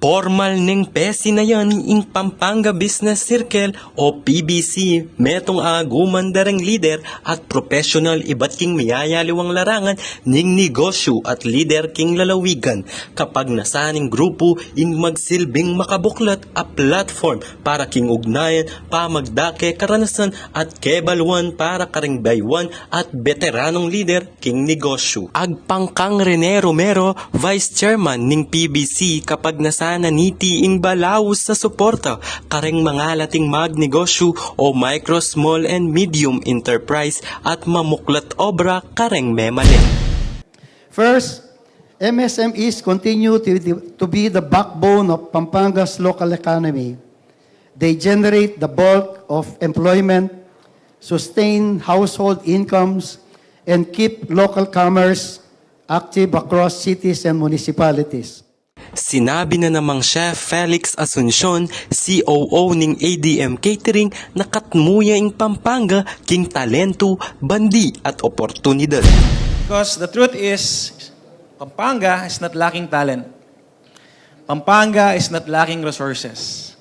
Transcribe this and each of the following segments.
Formal ning pesi na yan ing Pampanga Business Circle o PBC, metong aguman dareng lider at professional iba't king mayayaliwang larangan ning negosyo at lider king lalawigan. Kapag nasaning grupo in magsilbing makabuklat a platform para king ugnayan, pamagdake karanasan at kebaluan para karing baywan at veteranong lider king negosyo. Agpangkang Rene Romero, Vice Chairman ning PBC, kapag nasana niti ing balawos sa suporta kareng mga lating magnegosyo o micro, small and medium enterprise at mamuklat obra kareng memalen. First, MSMEs continue to be the backbone of Pampanga's local economy. They generate the bulk of employment, sustain household incomes, and keep local commerce active across cities and municipalities. Sinabi na namang Chef Felix Asuncion, COO ning ADM Catering, na katmuya ing Pampanga king talento, bandi at oportunidad. Because the truth is, Pampanga is not lacking talent. Pampanga is not lacking resources.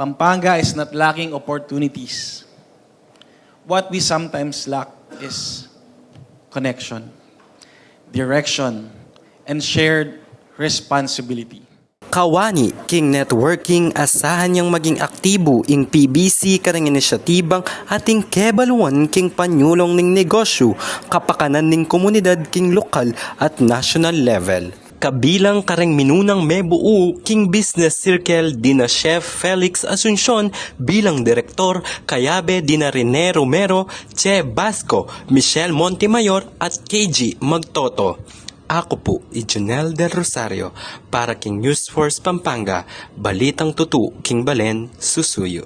Pampanga is not lacking opportunities. What we sometimes lack is connection, direction, and shared responsibility. Kawani king networking, asahan niyang maging aktibo ing PBC kareng inisyatibang ating kebaluan king panyulong ning negosyo, kapakanan ning komunidad king lokal at national level. Kabilang kareng minunang mebuo king business circle dina Chef Felix Asuncion bilang direktor, kayabe dina Rene Romero, Che Basco, Michelle Montemayor at KG Magtoto. Ako po, Jonel Del Rosario, para king News Force Pampanga, balitang tutu king Balen, Susuyo.